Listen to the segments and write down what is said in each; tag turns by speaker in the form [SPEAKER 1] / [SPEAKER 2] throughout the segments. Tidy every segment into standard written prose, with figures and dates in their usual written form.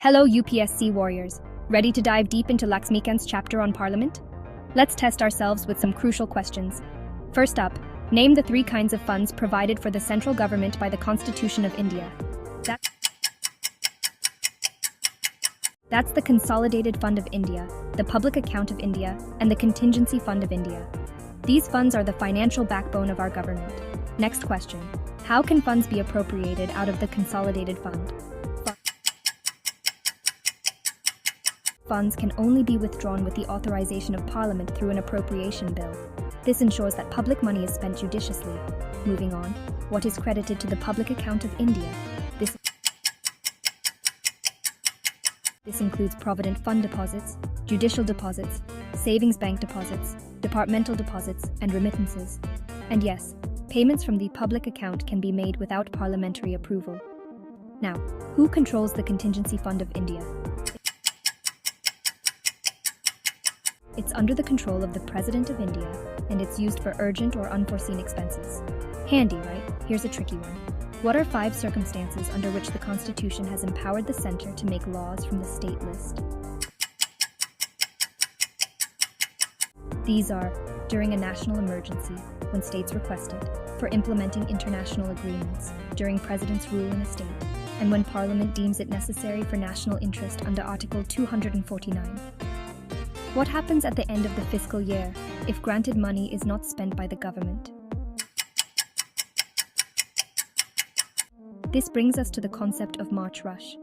[SPEAKER 1] Hello UPSC warriors, ready to dive deep into LAXMIKANT's chapter on Parliament? Let's test ourselves with some crucial questions. First up, name the three kinds of funds provided for the central government by the Constitution of India. That's the Consolidated Fund of India, the Public Account of India, and the Contingency Fund of India. These funds are the financial backbone of our government. Next question, how can funds be appropriated out of the Consolidated Fund? Funds can only be withdrawn with the authorization of Parliament through an appropriation bill. This ensures that public money is spent judiciously. Moving on, what is credited to the Public Account of India? This includes Provident Fund deposits, judicial deposits, savings bank deposits, departmental deposits, and remittances. And yes, payments from the public account can be made without parliamentary approval. Now, who controls the Contingency Fund of India? It's under the control of the President of India, and it's used for urgent or unforeseen expenses. Handy, right? Here's a tricky one. What are 5 circumstances under which the Constitution has empowered the Centre to make laws from the state list? These are during a national emergency, when states request it, for implementing international agreements, during President's rule in a state, and when Parliament deems it necessary for national interest under Article 249. What happens at the end of the fiscal year if granted money is not spent by the government? This brings us to the concept of March rush.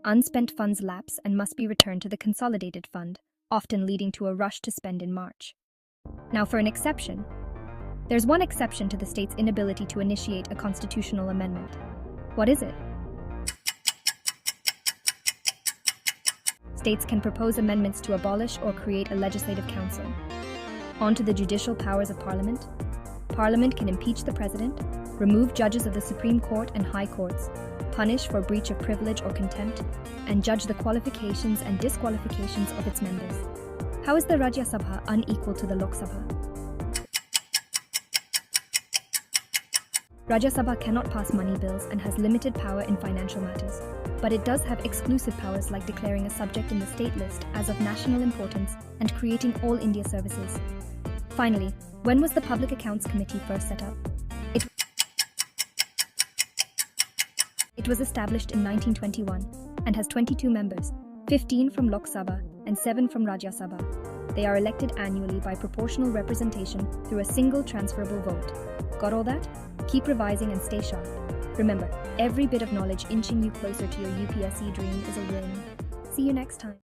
[SPEAKER 1] Unspent funds lapse and must be returned to the Consolidated Fund, often leading to a rush to spend in March. Now for an exception. There's one exception to the state's inability to initiate a constitutional amendment. What is it? States can propose amendments to abolish or create a legislative council. On to the judicial powers of Parliament. Parliament can impeach the President, remove judges of the Supreme Court and High Courts, punish for breach of privilege or contempt, and judge the qualifications and disqualifications of its members. How is the Rajya Sabha unequal to the Lok Sabha? Rajya Sabha cannot pass money bills and has limited power in financial matters, but it does have exclusive powers like declaring a subject in the state list as of national importance and creating all India services. Finally, when was the Public Accounts Committee first set up? It was established in 1921 and has 22 members, 15 from Lok Sabha and 7 from Rajya Sabha. They are elected annually by proportional representation through a single transferable vote. Got all that? Keep revising and stay sharp. Remember, every bit of knowledge inching you closer to your UPSC dream is a win. See you next time.